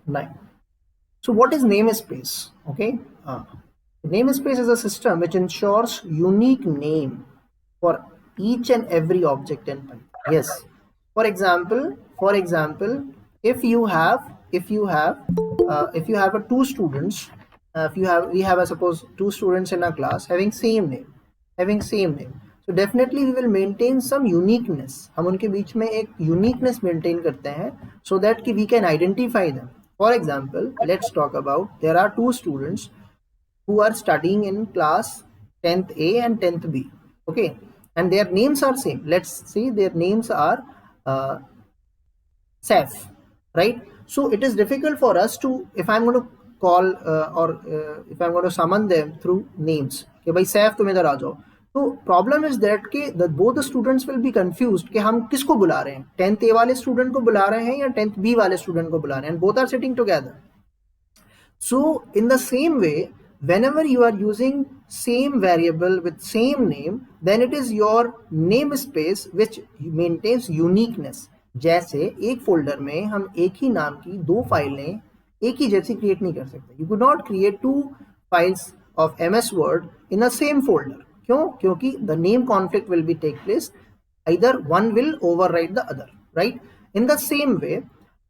9. So what is namespace? Okay, namespace is a system which ensures unique name for each and every object in Python. Yes. For example, if you have a two students, if you have we have a suppose two students in a class having same name, so definitely we will maintain some uniqueness. हम उनके बीच में एक uniqueness maintain करते हैं so that कि we can identify them. For example, let's talk about there are two students who are studying in class 10th A and 10th B. Okay, and their names are same. Let's see, their names are Saif, right? So it is difficult for us to, if I'm going to call or if I'm going to summon them through names, कि भाई सैफ तुम इधर आ जाओ, तो problem is that कि both the students will be confused कि हम किसको बुला रहे हैं, 10th A वाले स्टूडेंट को बुला रहे हैं या 10th B वाले स्टूडेंट को बुला रहे हैं, both are sitting together. So in the same way, whenever you are using same variable with same name, then it is your namespace which maintains uniqueness. जैसे एक फोल्डर में हम एक ही नाम की दो फाइलें एक ही जैसी क्रिएट नहीं कर सकते. You could not create two files of MS Word in a same folder. क्यों? क्योंकि the name conflict will be take place. Either one will override the other, right? In the same way,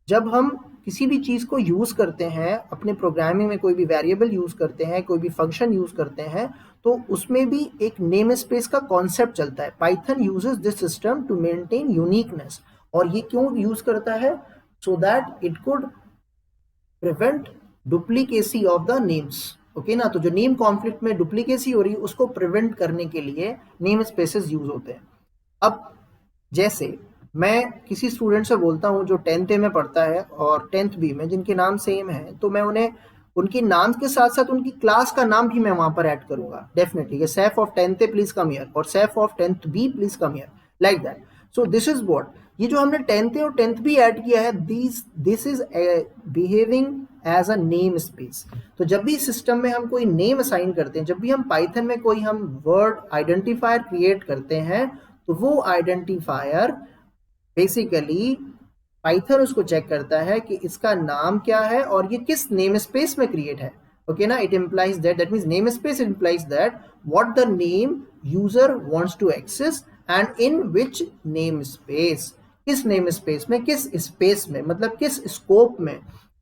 जब हम किसी भी चीज को use करते हैं अपने प्रोग्रामिंग में, कोई भी वेरिएबल यूज करते हैं, कोई भी फंक्शन यूज करते हैं, तो उसमें भी एक नेम स्पेस का कॉन्सेप्ट चलता है. Python uses this system to maintain uniqueness. और ये क्यों यूज करता है? So that it could prevent duplicacy of the names. Okay ना, तो जो नेम कॉन्फ्लिक्ट में डुप्लीकेसी हो रही है उसको प्रिवेंट करने के लिए नेम स्पेसेस यूज होते हैं. अब जैसे मैं किसी स्टूडेंट से बोलता हूँ जो 10th A में पढ़ता है और 10th B में, जिनके नाम सेम है, तो मैं उन्हें उनके नाम के साथ साथ उनकी क्लास का नाम भी मैं वहां पर ऐड करूंगा डेफिनेटली. ये Saif of 10th A please come here और Saif of 10th B please come here, like that. So this is what, ये जो हमने 10th A और 10th B ऐड किया है, this is behaving as a name space. तो जब भी सिस्टम में हम कोई नेम असाइन करते हैं, जब भी हम पाइथन में कोई हम वर्ड आइडेंटिफायर क्रिएट करते हैं, तो वो आइडेंटिफायर बेसिकली पाइथन उसको चेक करता है कि इसका नाम क्या है और ये किस नेम स्पेस में क्रिएट है. ओके ना, it implies that means name space implies that what the name user wants to access and in which name space. किस नेम स्पेस में, किस स्पेस में, मतलब किस स्कोप में,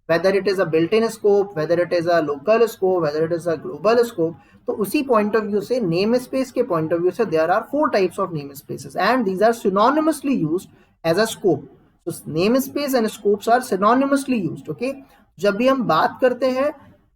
whether it is a built in scope, whether it is a local scope, whether it is a global scope. तो उसी point of view से, नेम स्पेस के पॉइंट ऑफ व्यू से, there are 4 types of name spaces and these are synonymously used as a scope. So namespace and scopes are synonymously used. Okay, जब भी हम बात करते हैं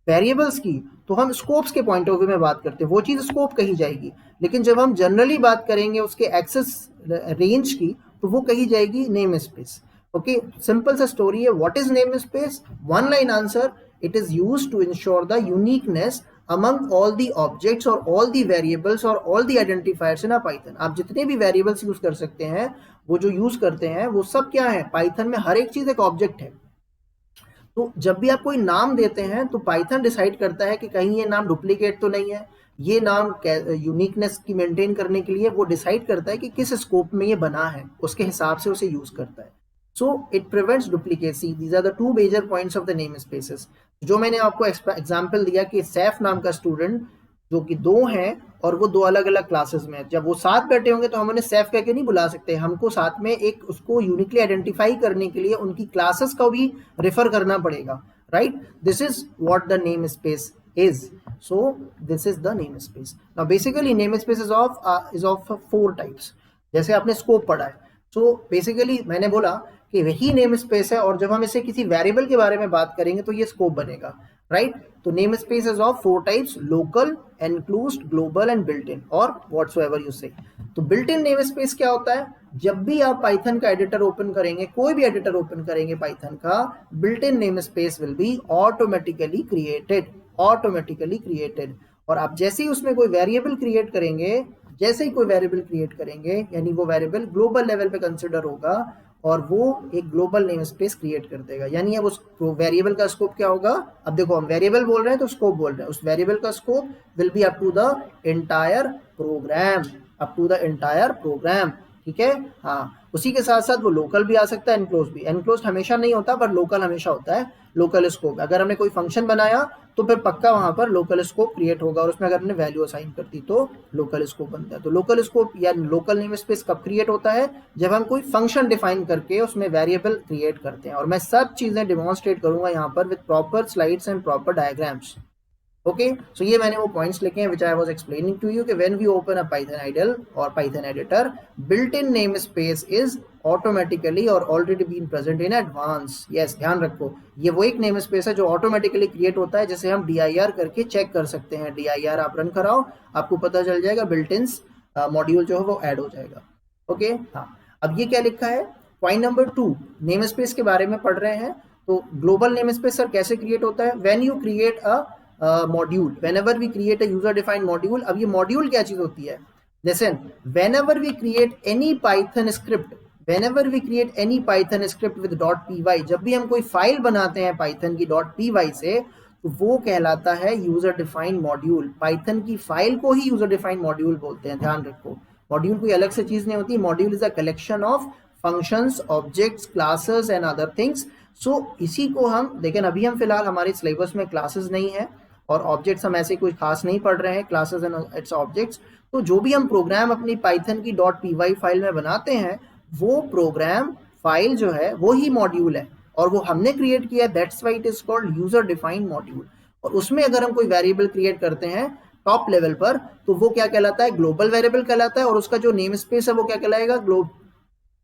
वेरिएबल्स की, तो हम स्कोप्स के पॉइंट ऑफ व्यू में बात करते हैं, वो चीज स्कोप कही जाएगी. लेकिन जब हम जनरली बात करेंगे उसके एक्सेस रेंज की, तो वो कही जाएगी नेम स्पेस. ओके, सिंपल सा स्टोरी है. What is name space? One line answer, it is used to ensure the uniqueness among all the objects or all the variables or all the identifiers in a Python. आप जितने भी variables use कर सकते हैं, वो जो use करते हैं वो सब क्या है, पाइथन में हर एक चीज एक ऑब्जेक्ट है. तो जब भी आप कोई नाम देते हैं तो पाइथन डिसाइड करता है कि कहीं ये नाम डुप्लीकेट तो नहीं है. ये नाम यूनिकनेस की मेंटेन करने के लिए वो डिसाइड करता है कि किस स्कोप में ये बना है, उसके हिसाब से उसे यूज करता है. So it prevents duplicacy. These are the two major points of the namespaces. जो मैंने आपको एग्जाम्पल दिया कि सैफ नाम का स्टूडेंट जो कि 2 हैं और वो 2 अलग अलग क्लासेस में, जब वो साथ बैठे होंगे तो हम उन्हें सैफ कह के नहीं बुला सकते. हमको साथ में एक उसको यूनिकली आइडेंटिफाई करने के लिए उनकी क्लासेस को भी रेफर करना पड़ेगा, right? This is what the name space is. So this is the name space. Now basically name space is of 4 types. जैसे आपने स्कोप पढ़ा है, सो बेसिकली मैंने बोला कि वही नेम स्पेस है, और जब हम इसे किसी वेरिएबल के बारे में बात करेंगे तो ये स्कोप बनेगा, राइट? तो name space is of 4 types: local, enclosed, global and built in, और व्हाटसोएवर यू से. तो बिल्ट इन नेम स्पेस क्या होता है? जब भी आप पाइथन का एडिटर ओपन करेंगे, कोई भी एडिटर ओपन करेंगे पाइथन का, built in name space will be automatically created. और आप जैसे ही उसमें कोई वेरिएबल क्रिएट करेंगे, यानी वो वेरिएबल ग्लोबल लेवल पे कंसिडर होगा और वो एक ग्लोबल नेम स्पेस क्रिएट कर देगा. यानी अब उस वेरिएबल का स्कोप क्या होगा? अब देखो, हम वेरिएबल बोल रहे हैं तो स्कोप बोल रहे हैं. उस वेरिएबल का scope will be up to the entire program. ठीक है। हाँ, उसी के साथ साथ वो लोकल भी आ सकता है, एनक्लोज भी। एनक्लोज हमेशा नहीं होता, पर लोकल हमेशा होता है। लोकल स्कोप, अगर हमने कोई फंक्शन बनाया तो फिर पक्का वहां पर लोकल स्कोप क्रिएट होगा, और उसमें अगर हमने वैल्यू असाइन कर दी तो लोकल स्कोप बनता है। तो लोकल स्कोप या लोकल नेम स्पेस कब क्रिएट होता है? जब हम कोई फंक्शन डिफाइन करके उसमें वेरिएबल क्रिएट करते हैं। और मैं सब चीजें डिमॉन्स्ट्रेट करूंगा यहाँ पर with proper slides and proper diagrams. Okay, so ये मैंने वो पॉइंट्स लिखे हैं which I was explaining to you कि when we open a Python idle or Python editor, built-in namespace is automatically or already been present in advance. Yes, ध्यान रखो, ये वो एक नेम स्पेस है जो ऑटोमेटिकली क्रिएट होता है, जिसे हम dir करके चेक कर सकते हैं। dir आप रन कराओ, आपको पता चल जाएगा बिल्ट-इन मॉड्यूल जो है वो ऐड हो जाएगा। ओके, हाँ, अब ये क्या लिखा है? पॉइंट नंबर 2, नेम स्पेस के बारे में पढ़ रहे हैं। तो ग्लोबल नेम स्पेस सर कैसे क्रिएट होता है? When you create a module, whenever we create a user defined module। अब ये मॉड्यूल क्या चीज होती है? Listen, whenever we create any Python script, whenever we create any Python script with .py, जब भी हम कोई फाइल बनाते हैं Python की .py से, तो वो कहलाता है यूजर डिफाइंड मॉड्यूल। पाइथन की फाइल को ही यूजर डिफाइंड मॉड्यूल बोलते हैं, ध्यान रखो। मॉड्यूल कोई अलग से चीज नहीं होती। Module is a collection of functions, objects, classes and other things. So इसी को हम, लेकिन अभी हम फिलहाल हमारे सिलेबस में क्लासेस नहीं है और ऑब्जेक्ट्स हम ऐसे कुछ खास नहीं पढ़ रहे हैं, क्लासेस एंड इट्स ऑब्जेक्ट्स। तो जो भी हम प्रोग्राम अपनी पाइथन की .py फाइल में बनाते हैं, वो प्रोग्राम फाइल जो है वो ही मॉड्यूल है, और वो हमने क्रिएट किया है, that's why it is called user defined module. और उसमें अगर हम कोई वेरिएबल क्रिएट करते हैं टॉप लेवल पर, तो वो क्या कहलाता है? ग्लोबल वेरिएबल कहलाता है। और उसका जो नेम स्पेस है वो क्या कहलाएगा?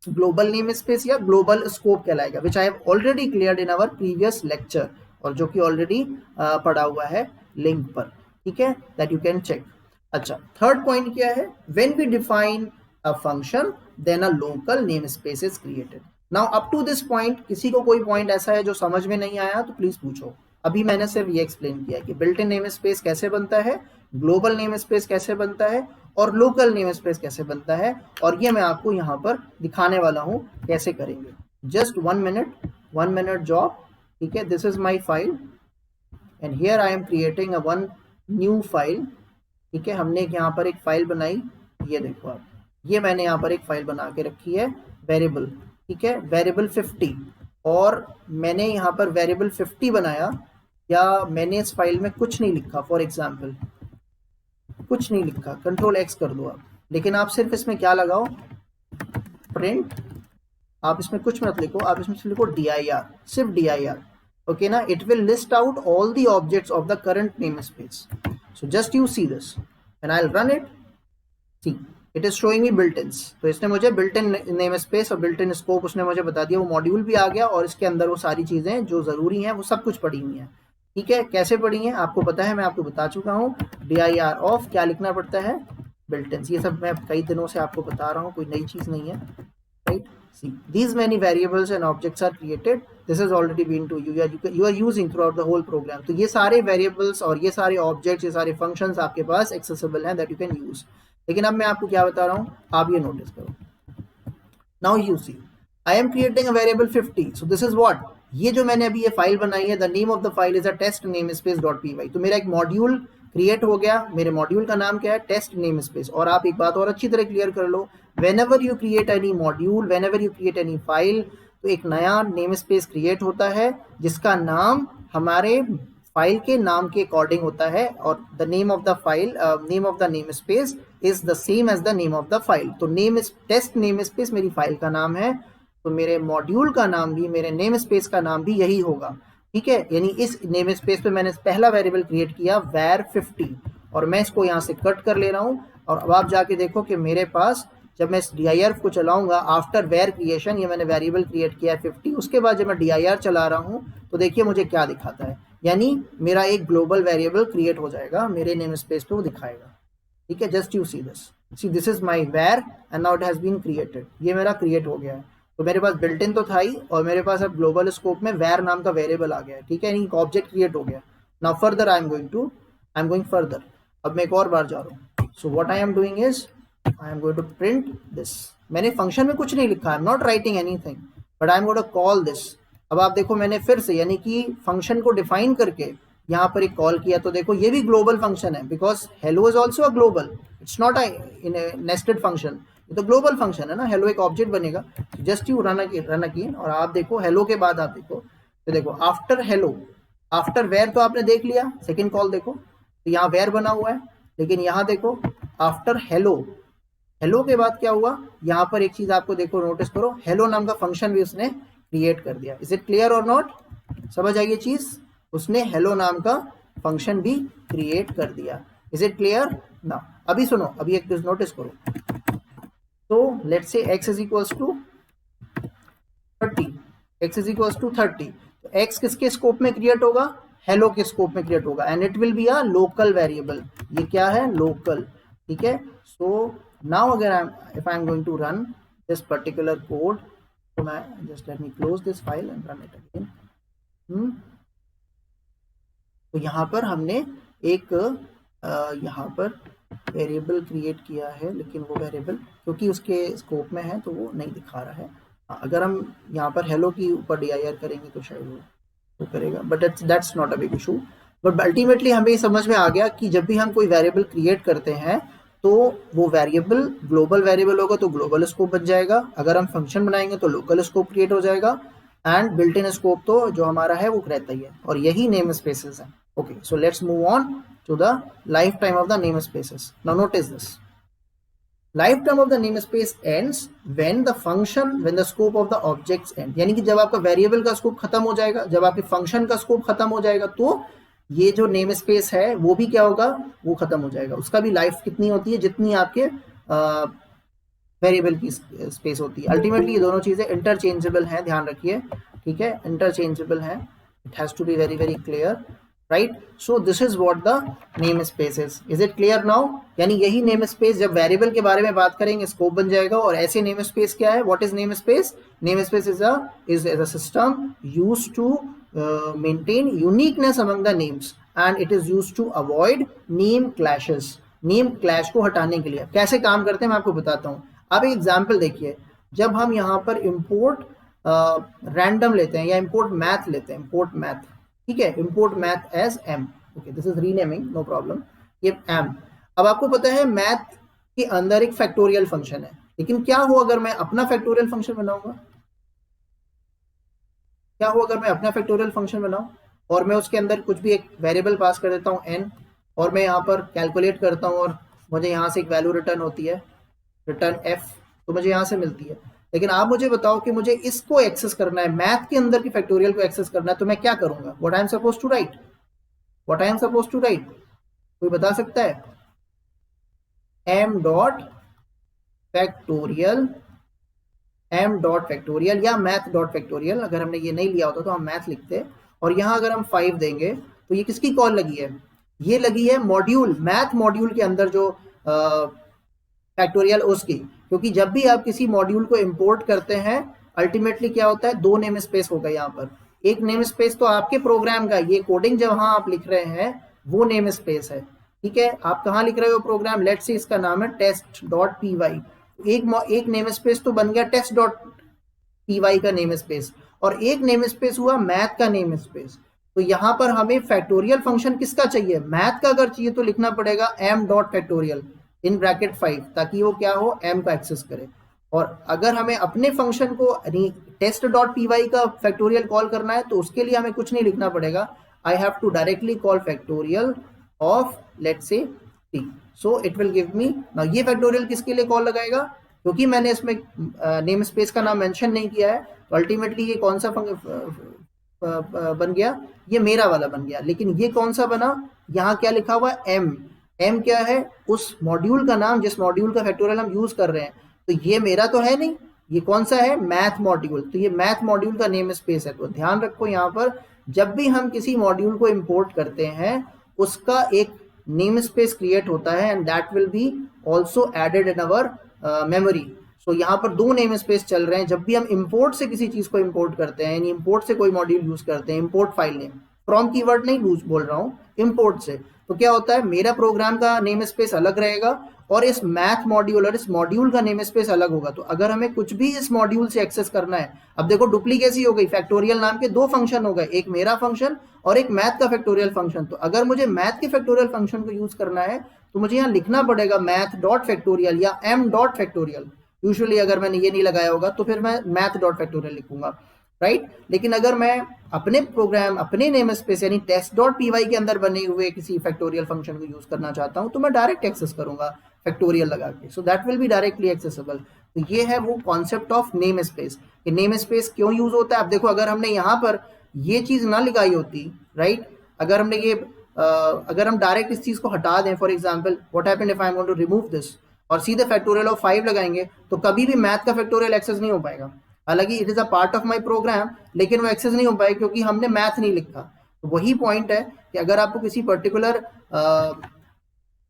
ग्लोबल नेम स्पेस या ग्लोबल स्कोप कहलाएगा, which I have already cleared in our previous lecture, और जो कि ऑलरेडी पढ़ा हुआ है लिंक पर, ठीक है, दैट यू कैन चेक। अच्छा, थर्ड पॉइंट क्या है? When we define a function then a local name space is created. Now up to this point किसी को कोई पॉइंट ऐसा है जो समझ में नहीं आया तो प्लीज पूछो। अभी मैंने सिर्फ ये एक्सप्लेन किया कि बिल्ट इन नेम स्पेस कैसे बनता है, ग्लोबल नेम स्पेस कैसे बनता है, और लोकल नेम स्पेस कैसे बनता है, और ये मैं आपको यहाँ पर दिखाने वाला हूँ कैसे करेंगे। जस्ट 1 मिनट जॉब, ठीक है। This is my file and here I am creating a one new file, ठीक है। हमने यहाँ पर एक फाइल बनाई, ये देखो आप, ये मैंने यहाँ पर एक फाइल बना के रखी है वेरिएबल, ठीक है, वेरिएबल 50। और मैंने यहाँ पर वेरिएबल 50 बनाया, या मैंने इस फाइल में कुछ नहीं लिखा, फॉर एग्जाम्पल कुछ नहीं लिखा, कंट्रोल एक्स कर दो आप, लेकिन आप सिर्फ इसमें क्या लगाओ? प्रिंट। आप इसमें कुछ मत लिखो, आप इसमें सिर्फ लिखो dir, सिर्फ dir, ओके ना। It will list out all the objects of the current name space. So just you see this and I will run it. See, it is showing me built ins. तो इसने मुझे built in name space और built in scope उसने मुझे बता दिया, वो module भी आ गया, और इसके अंदर वो सारी चीजें जो जरूरी हैं वो सब कुछ पड़ी हुई हैं, ठीक है। कैसे पड़ी हैं आपको पता है, मैं आपको बता चुका हूँ। dir ऑफ क्या लिखना पड़ता है? बिल्ट-इन्स। ये सब मैं कई दिनों से आपको बता रहा हूँ, कोई नई चीज नहीं है, right. See, these many variables and objects are created. This has already been to you. You are using throughout the whole program. तो ये सारे variables और ये सारे objects, ये सारे functions आपके पास accessible हैं that you can use. लेकिन अब मैं आपको क्या बता रहा हूँ, आप ये notice करो। Now you see, I am creating a variable 50. So this is what? ये जो मैंने अभी ये फाइल बनाई है, the name of the file is a test namespace.py। तो मेरा एक मॉड्यूल क्रिएट हो गया, मेरे मॉड्यूल का नाम क्या है? Test name space. और आप एक बात और अच्छी तरह क्लियर कर लो, whenever you create any module, whenever you create any file, तो एक नया नेम स्पेस क्रिएट होता है जिसका नाम हमारे फाइल के नाम के अकॉर्डिंग होता है, और the name of the file, name of the name space is the same as the name of the file. तो नेम टेस्ट नेम स्पेस मेरी फाइल का नाम है, तो मेरे मॉड्यूल का नाम भी, मेरे नेम स्पेस का नाम भी यही होगा, ठीक है। यानी इस नेम स्पेस पे मैंने पहला वेरिएबल क्रिएट किया var50, और मैं इसको यहाँ से कट कर ले रहा हूँ। और अब आप जाके देखो कि मेरे पास जब मैं इस dir को चलाऊंगा आफ्टर var क्रिएशन, ये मैंने वेरिएबल क्रिएट किया है 50, उसके बाद जब मैं dir चला रहा हूँ तो देखिए मुझे क्या दिखाता है, यानी मेरा एक ग्लोबल वेरिएबल क्रिएट हो जाएगा, मेरे नेम स्पेस पे वो दिखाएगा, ठीक है। Just you see this is my var and now it has been created. ये मेरा क्रिएट हो गया है, तो मेरे पास बिल्ट इन तो था ही, और मेरे पास अब ग्लोबल स्कोप में var नाम का वेरिएबल आ गया है, ठीक है, यानी ऑब्जेक्ट क्रिएट हो गया। Now further I am going further. अब मैं एक और बार जा रहा हूँ। So what I am doing is I am going to print this. मैंने फंक्शन में कुछ नहीं लिखा, I am not writing anything, but I am going to call this. अब आप देखो मैंने फिर से, यानी कि फंक्शन को डिफाइन करके यहाँ पर एक कॉल किया, तो देखो ये भी ग्लोबल फंक्शन है, because hello is also a global, it's not a nested function. ये तो ग्लोबल फंक्शन है ना, हेलो एक ऑब्जेक्ट बनेगा, जस्ट यू रन अगेन और आप देखो हेलो के बाद आप देखो, तो देखो आफ्टर हेलो, आफ्टर वेयर तो आपने देख लिया, सेकेंड कॉल देखो तो यहाँ वेयर बना हुआ है, लेकिन यहाँ देखो आफ्टर हेलो, हेलो के बाद क्या हुआ, यहाँ पर एक चीज आपको देखो नोटिस करो, हेलो नाम का फंक्शन भी उसने क्रिएट कर दिया। इज इट क्लियर और नॉट? समझ आई ये चीज? उसने हेलो नाम का फंक्शन भी क्रिएट कर दिया। इज इट क्लियर ना? अभी सुनो, अभी एक चीज नोटिस करो, तो let's say x is equals to 30, x is equals to 30, तो x किसके स्कोप में क्रिएट होगा, हेलो के स्कोप में क्रिएट होगा, and it will be a local variable, ये क्या है, लोकल, ठीक है। सो नाउ अगर if I am going to run this particular code, तो मैं just let me close this file and run it again। तो यहाँ पर हमने एक यहाँ पर वेरिएबल क्रिएट किया है, लेकिन वो वेरिएबल क्योंकि उसके स्कोप में है तो वो नहीं दिखा रहा है। अगर हम यहाँ पर हेलो की ऊपर dir करेंगे तो शायद वो करेगा, but that's not a big issue. But ultimately हमें ये समझ में आ गया कि जब भी हम कोई वेरिएबल क्रिएट करते हैं तो वो वेरिएबल ग्लोबल वेरिएबल होगा तो ग्लोबल स्कोप बन जाएगा, अगर हम फंक्शन बनाएंगे तो लोकल स्कोप क्रिएट हो जाएगा, एंड बिल्ट इन स्कोप तो जो हमारा है वो रहता ही है, और यही नेम स्पेसेस है। Okay, so let's move on to the life time of the name spaces. Now notice this, life time of the name space ends when the scope of the objects end, यानी कि जब आपका variable का scope खत्म हो जाएगा, जब आपके फंक्शन का स्कोप खत्म हो जाएगा, तो ये जो नेम स्पेस है वो भी क्या होगा, वो खत्म हो जाएगा। उसका भी लाइफ कितनी होती है, जितनी आपके वेरिएबल की स्पेस होती है। अल्टीमेटली ये दोनों चीजें इंटरचेंजेबल हैं, ध्यान रखिए, ठीक है, इंटरचेंजेबल है, it has to be very very clear, right. So this is what the name space is. Is it clear now? यानी यही नेम स्पेस जब वेरिएबल के बारे में बात करेंगे स्कोप बन जाएगा, और ऐसे नेम स्पेस क्या है, what is name space? Name space is a system used to maintain uniqueness among the names and it is used to avoid name clashes। Name clash को हटाने के लिए कैसे काम करते हैं मैं आपको बताता हूं। आप एक एग्जांपल देखिए, जब हम यहाँ पर इंपोर्ट रैंडम लेते हैं या इंपोर्ट मैथ लेते हैं, इंपोर्ट मैथ, ठीक है, import math as M, okay, this is renaming, no problem, ये एम। अब आपको पता है मैथ के अंदर एक फैक्टोरियल फंक्शन है, लेकिन क्या हो अगर मैं अपना फैक्टोरियल फंक्शन बनाऊंगा, क्या हो अगर मैं अपना फैक्टोरियल फंक्शन बनाऊं और मैं उसके अंदर कुछ भी एक वेरिएबल पास कर देता हूं n, और मैं यहाँ पर कैलकुलेट करता हूं और मुझे यहाँ से एक वैल्यू रिटर्न होती है, रिटर्न f, तो मुझे यहाँ से मिलती है। लेकिन आप मुझे बताओ कि मुझे इसको एक्सेस करना है, मैथ के अंदर की फैक्टोरियल को एक्सेस करना है, तो मैं क्या करूंगा? What I am suppose to write, what I am suppose to write, कोई बता सकता है? m dot factorial, m dot factorial या मैथ डॉट फैक्टोरियल। अगर हमने ये नहीं लिया होता तो हम मैथ लिखते, और यहाँ अगर हम 5 देंगे तो ये किसकी कॉल लगी है? ये लगी है मॉड्यूल, मैथ मॉड्यूल के अंदर जो फैक्टोरियल उसकी, क्योंकि जब भी आप किसी मॉड्यूल को इंपोर्ट करते हैं अल्टीमेटली क्या होता है, 2 नेम स्पेस होगा यहाँ पर। एक नेम स्पेस तो आपके प्रोग्राम का, ये कोडिंग जहां आप लिख रहे हैं वो नेम स्पेस है, ठीक है, आप कहाँ लिख रहे हो प्रोग्राम, लेट्स से इसका नाम है टेस्ट डॉट पी वाई, एक नेम स्पेस तो बन गया टेस्ट डॉट पी वाई का नेम स्पेस, और एक नेम स्पेस हुआ मैथ का नेम स्पेस। तो यहाँ पर हमें फैक्टोरियल फंक्शन किसका चाहिए? मैथ का अगर चाहिए तो लिखना पड़ेगा m dot factorial in bracket 5, ताकि वो क्या हो, m को एक्सेस करे। और अगर हमें अपने फंक्शन को टेस्ट डॉट पी वाई का फैक्टोरियल कॉल करना है तो उसके लिए हमें कुछ नहीं लिखना पड़ेगा, I have to directly call factorial of let's say t, so it will give me. Now ये फैक्टोरियल किसके लिए कॉल लगाएगा? क्योंकि मैंने इसमें नेम स्पेस का नाम मेंशन नहीं किया है, तो अल्टीमेटली ये कौन सा बन गया, ये मेरा वाला बन गया। लेकिन ये कौन सा बना, यहाँ क्या लिखा हुआ है, m क्या है, उस मॉड्यूल का नाम जिस मॉड्यूल का फैक्टोरियल हम यूज कर रहे हैं, तो ये मेरा तो है नहीं, ये कौन सा है, मैथ मॉड्यूल, तो ये मैथ मॉड्यूल का नेम स्पेस है। तो ध्यान रखो यहाँ पर जब भी हम किसी मॉड्यूल को इंपोर्ट करते हैं उसका एक नेम स्पेस क्रिएट होता है, and that will be also added in our memory. So यहाँ पर 2 नेम स्पेस चल रहे हैं जब भी हम इंपोर्ट से किसी चीज को इंपोर्ट करते हैं, यानी इंपोर्ट से कोई मॉड्यूल यूज करते हैं, import file name, from keyword नहीं यूज बोल रहा हूँ, इंपोर्ट से, तो क्या होता है, मेरा प्रोग्राम का नेम स्पेस अलग रहेगा और इस मैथ मॉड्यूल और इस मॉड्यूल का नेम स्पेस अलग होगा। तो अगर हमें कुछ भी इस मॉड्यूल से एक्सेस करना है, अब देखो डुप्लीकेसी हो गई, फैक्टोरियल नाम के 2 फंक्शन हो गए, एक मेरा फंक्शन और एक मैथ का फैक्टोरियल फंक्शन। तो अगर मुझे मैथ के फैक्टोरियल फंक्शन को यूज करना है तो मुझे यहाँ लिखना पड़ेगा मैथ डॉट फैक्टोरियल या m डॉट फैक्टोरियल। यूजुअली अगर मैंने ये नहीं लगाया होगा तो फिर मैं मैथ डॉट फैक्टोरियल लिखूंगा, राइट। लेकिन अगर मैं अपने प्रोग्राम, अपने नेम स्पेस यानी टेस्ट डॉट पी के अंदर बने हुए किसी फैक्टोरियल फंक्शन को यूज करना चाहता हूं तो मैं डायरेक्ट एक्सेस करूंगा फैक्टोरियल लगा के, so that will be directly accessible. तो ये है वो कॉन्सेप्ट ऑफ नेम स्पेस। कि नेम स्पेस क्यों यूज होता है, अब देखो अगर हमने यहाँ पर ये चीज ना लगाई होती, राइट, अगर हमने ये अगर हम डायरेक्ट इस चीज को हटा दें, for example what happened if I am going to remove this और सीधे फैक्टोरियल ऑफ 5 लगाएंगे तो कभी भी मैथ का फैक्टोरियल एक्सेस नहीं हो पाएगा। हालांकि it is a part of my program, लेकिन वो एक्सेस नहीं हो पाएगा क्योंकि हमने मैथ नहीं लिखा। तो वही पॉइंट है कि अगर आपको किसी पर्टिकुलर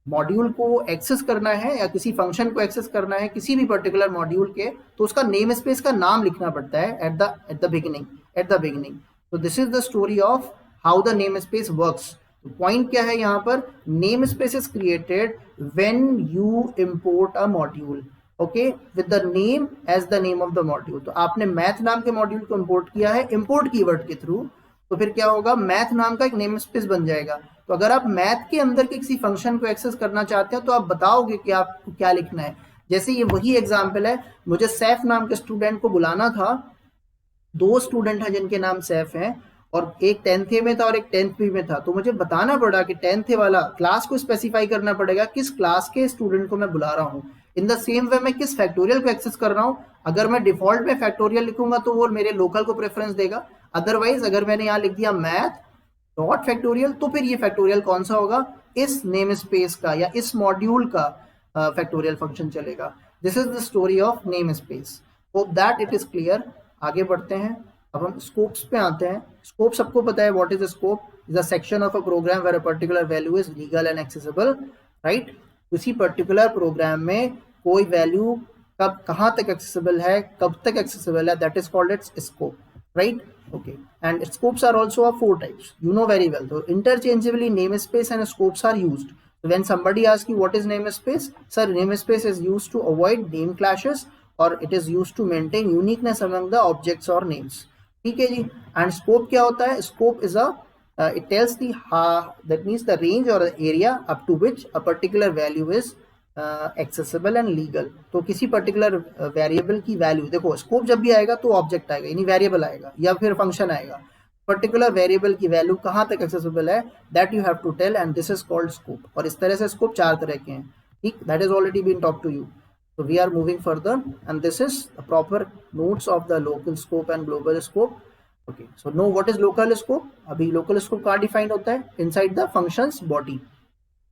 मॉड्यूल को एक्सेस करना है या किसी फंक्शन को एक्सेस करना है किसी भी पर्टिकुलर मॉड्यूल के, तो उसका नेम स्पेस का नाम लिखना पड़ता है एट द बिगिनिंग। तो this is the story of how the name space works. Point क्या है यहाँ पर, name space is created when you import a module, okay, with the name as the name of the module. तो आपने math नाम के module को import किया है इंपोर्ट कीवर्ड के थ्रू, तो फिर क्या होगा, मैथ नाम का एक नेम स्पेस बन जाएगा। तो अगर आप मैथ के अंदर के किसी फंक्शन को एक्सेस करना चाहते हैं तो आप बताओगे कि आपको क्या लिखना है। जैसे ये वही एग्जाम्पल है, मुझे सैफ नाम के स्टूडेंट को बुलाना था, 2 स्टूडेंट हैं जिनके नाम सैफ हैं और एक 10th में था और एक 10th बी में था। तो मुझे बताना पड़ा कि 10th वाला क्लास को स्पेसिफाई करना पड़ेगा किस क्लास के स्टूडेंट को मैं बुला रहा हूँ। इन द सेम वे मैं किस फैक्टोरियल को एक्सेस कर रहा हूँ, अगर मैं डिफॉल्ट में फैक्टोरियल लिखूंगा तो वो मेरे लोकल को प्रेफरेंस देगा। अदरवाइज अगर मैंने यहाँ लिख दिया मैथ डॉट फैक्टोरियल तो फिर ये फैक्टोरियल कौन सा होगा, इस नेम स्पेस का या इस मॉड्यूल का फैक्टोरियल फंक्शन चलेगा। This is the story of name space. Hope that it is clear. आगे बढ़ते हैं, अब हम स्कोप्स पे आते हैं। स्कोप सबको पता है, what is a scope, is a section of a program where a particular value is legal and accessible, right. किसी पर्टिकुलर प्रोग्राम में कोई वैल्यू कब कहाँ तक एक्सेसिबल है, कब तक एक्सेसिबल है, that is called its scope, right. Okay, and scopes are also of 4 types. You know very well. So interchangeably, namespace and scopes are used. So when somebody asks you what is namespace, sir, namespace is used to avoid name clashes or it is used to maintain uniqueness among the objects or names. ठीक है जी। And scope क्या होता है? Scope is it tells the that means the range or the area up to which a particular value is accessible and legal. तो किसी particular variable की value, देखो scope जब भी आएगा तो ऑब्जेक्ट आएगा यानी वेरिएबल आएगा या फिर फंक्शन आएगा, पर्टिकुलर वेरिएबल की वैल्यू कहाँ तक एक्सेसिबल है that you have to tell and this is called scope. और इस तरह से स्कोप 4 तरह के हैं, ठीक, that is already been talk to you. So we are moving further and this is the proper notes of the local scope and global scope. Okay, so know what is local scope. अभी local scope कहाँ defined होता है, inside the functions body।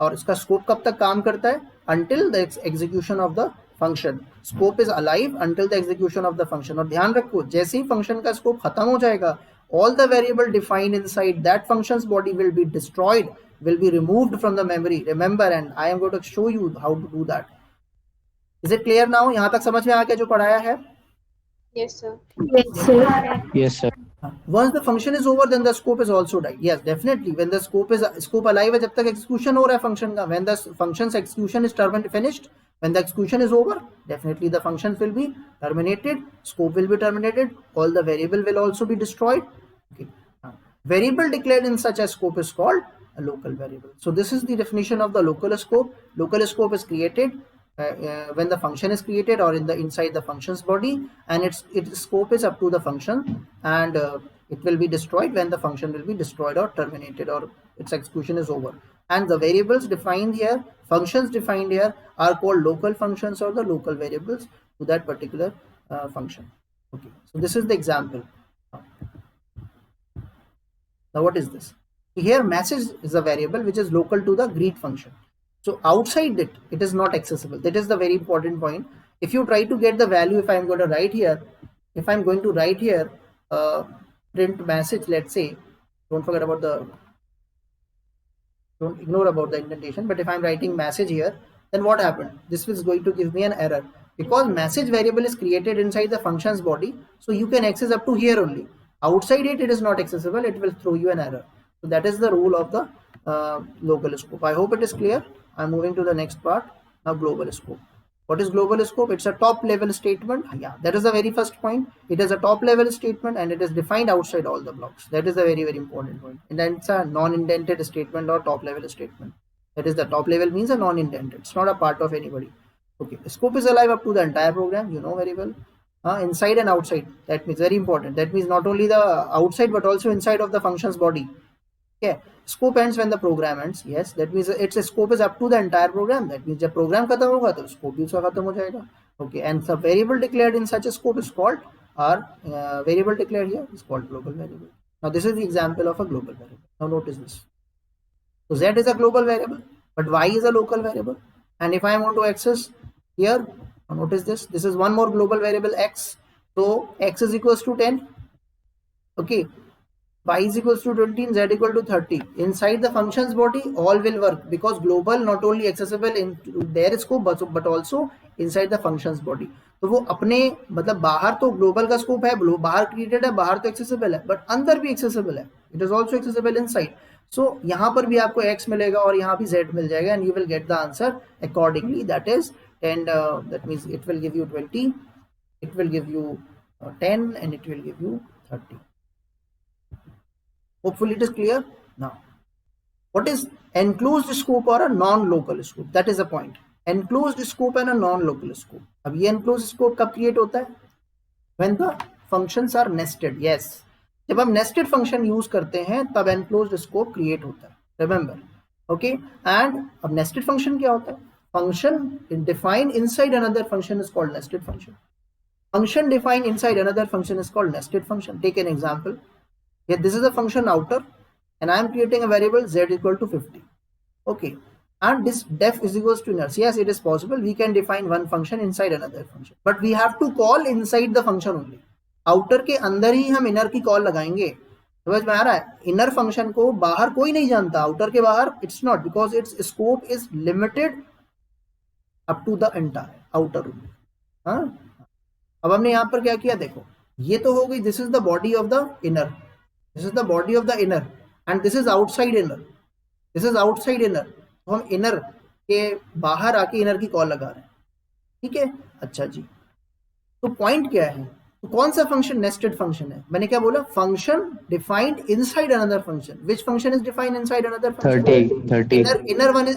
और इसका scope कब तक काम करता है, until the execution of the function. Scope is alive until the execution of the function। और ध्यान रखो जैसे ही फंक्शन का स्कोप खत्म हो जाएगा, all the variable defined inside that function's body will be destroyed, will be removed from the memory, remember, and I am going to show you how to do that. Is it clear now? यहाँ तक समझ में आ गया जो पढ़ाया है? Yes, sir. Yes, sir. Yes, sir. Once the function is over, then the scope is also died. Yes, definitely. When the scope alive है जब तक execution हो रहा है function का, when the function's execution is finished, when the execution is over, definitely the function will be terminated, scope will be terminated, all the variable will also be destroyed. Okay. Variable declared in such a scope is called a local variable. So this is the definition of the local scope. Local scope is created when the function is created or inside the function's body, and its scope is up to the function, and it will be destroyed when the function will be destroyed or terminated or its execution is over. And the variables defined here, functions defined here, are called local functions or the local variables to that particular function. Okay, so this is the example. Now what is this? Here message is a variable which is local to the greet function. So outside it, it is not accessible. That is the very important point. If you try to get the value, if I'm going to write here, print message, let's say, don't ignore about the indentation, but if I'm writing message here, then what happened? This is going to give me an error because message variable is created inside the function's body. So you can access up to here only. Outside it, it is not accessible. It will throw you an error. So that is the rule of the local scope. I hope it is clear. I'm moving to the next part. Now global scope. What is global scope? It's a top level statement. Yeah, that is the very first point. It is a top level statement and it is defined outside all the blocks. That is a very, very important point. And then it's a non-indented statement or top level statement. That is, the top level means a non-indented. It's not a part of anybody. Okay, scope is alive up to the entire program. You know very well. Inside and outside. That means very important. That means not only the outside but also inside of the function's body. Okay. Scope ends when the program ends. Yes, that means its scope is up to the entire program. That means जब program खत्म होगा तो scope भी उसका खत्म हो जाएगा. Okay, and the variable declared in such a scope is called, or variable declared here is called global variable. Now this is the example of a global variable. Now notice this. So Z is a global variable, but Y is a local variable. And if I want to access here, notice this. This is one more global variable X. So X is equals to 10. Okay. Y is equals to 20 and Z equal to 30. Inside the function's body, all will work because global not only accessible in their scope but also inside the function's body. तो वो अपने मतलब बाहर तो global का scope है, बाहर created है, बाहर तो एक्सेसिबल है, बट अंदर भी एक्सेसिबल है. It is also accessible inside. So यहाँ पर भी आपको x मिलेगा और यहाँ भी z मिल जाएगा and you will get the answer accordingly. That is, and that means it will give you 20, it will give you 10 and it will give you 30. Hopefully it is clear. Now what is enclosed scope or a non-local scope? That is the point. Enclosed scope and a non-local scope. अब ये enclosed scope कब create होता है? When the functions are nested. Yes, जब हम nested function use करते हैं तब enclosed scope create होता है. Remember, okay? And अब nested function क्या होता है? Function defined inside another function is called nested function. Function defined inside another function is called nested function. Take an example. Here this is a function outer and I am creating a variable z equal to 50. Okay, and this def is equals to inner. Yes, it is possible. We can define one function inside another function, but we have to call inside the function only. Outer के अंदर ही हम inner की call लगाएंगे. समझ में आ रहा है? Inner function को बाहर कोई नहीं जानता. Outer के बाहर it's not, because its scope is limited up to the entire outer only. हाँ, अब हमने यहाँ पर क्या किया देखो, ये तो हो गई, this is the body of the inner, this is the body of the inner and this is outside inner, this is outside inner. तो हम इनर के बाहर आके इनर की कॉल लगा रहे हैं. ठीक है, अच्छा जी. तो पॉइंट क्या है? तो कौन सा फंक्शन नेस्टेड फंक्शन है? मैंने क्या बोला? Function defined inside another function. Which function is defined inside another function? 30.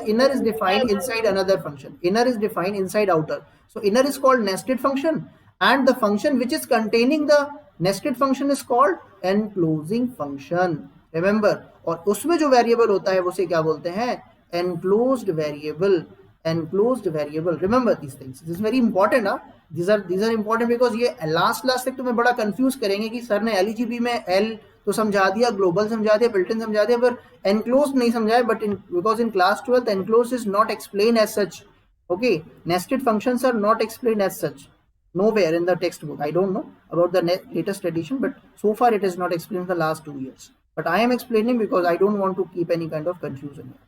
Inner is defined inside another function. Inner is defined inside outer. So inner is called nested function, and the function which is containing the nested function is called enclosing function. Remember, और उसमें जो variable होता है उसे क्या बोलते हैं? Enclosed variable. Enclosed variable. Remember these things. This is very important. These are important because ये लास्ट तक तुम्हें बड़ा कंफ्यूज करेंगे कि सर ने एलईजीबी में एल तो समझा दिया, ग्लोबल समझा दिया, बिल्ट इन समझा दिया, पर एनक्लोज नहीं समझाया. But because in class 12th enclose is not explain as such. Okay, nested functions are not explain as such nowhere in the textbook. I don't know about the latest edition, but so far it is not explained in the last 2 years. But I am explaining because I don't want to keep any kind of confusion here.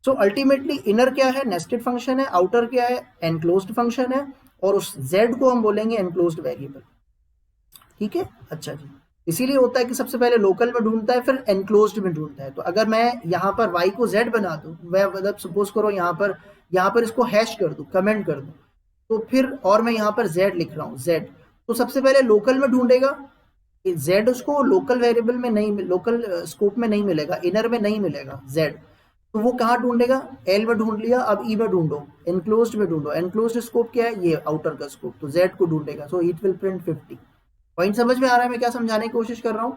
So ultimately inner क्या है? Nested function है. Outer क्या है? Enclosed function है. और उस z को हम बोलेंगे enclosed variable. ठीक है, अच्छा जी. इसीलिए होता है कि सबसे पहले लोकल में ढूंढता है, फिर एनक्लोज्ड में ढूंढता है. तो अगर मैं यहाँ पर y को z बना दूं, मैं मतलब सपोज करो यहाँ पर इसको हैश कर दूं, कमेंट कर दूं, तो फिर और मैं यहाँ पर z लिख रहा हूँ, z, तो सबसे पहले लोकल में ढूंढेगा. z उसको लोकल वेरिएबल में नहीं, लोकल स्कोप में नहीं मिलेगा, इनर में नहीं मिलेगा z. तो वो कहाँ ढूंढेगा? l में ढूंढ लिया. अब e में ढूंढो, एनक्लोज्ड में ढूंढो. एनक्लोज्ड स्कोप क्या है? ये आउटर का स्कोप. तो z को ढूंढेगा. So it will print 50. Point समझ में आ रहा है मैं क्या समझाने की कोशिश कर रहा हूँ?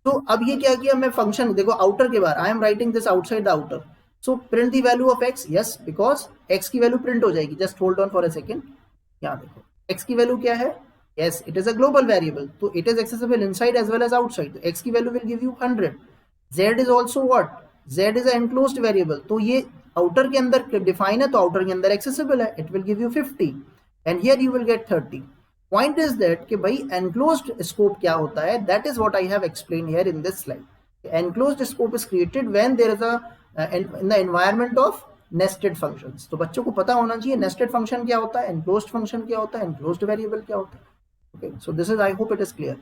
तो अब ये क्या किया मैं फंक्शन, देखो आउटर के बाहर, I am writing this outside the outer. So print the value of x. Yes, because x की वैल्यू प्रिंट हो जाएगी. Just hold on for a second. यहाँ देखो x की वैल्यू क्या है? Yes, it is a global variable, तो it is accessible inside as well as outside. तो x की value will give you 100. z is also what? z is a enclosed variable. तो ये आउटर के अंदर डिफाइन है, तो आउटर के अंदर एक्सेसिबल है. It will give you 50 and here you will get 30. Point is that कि भाई enclosed scope क्या होता है? That is what I have explained here in this slide. Enclosed scope is created when there is a in the environment of nested functions. तो बच्चों को पता होना चाहिए nested function क्या होता है, enclosed function क्या होता है, enclosed variable क्या होता है. Okay, so this is, I hope it is clear.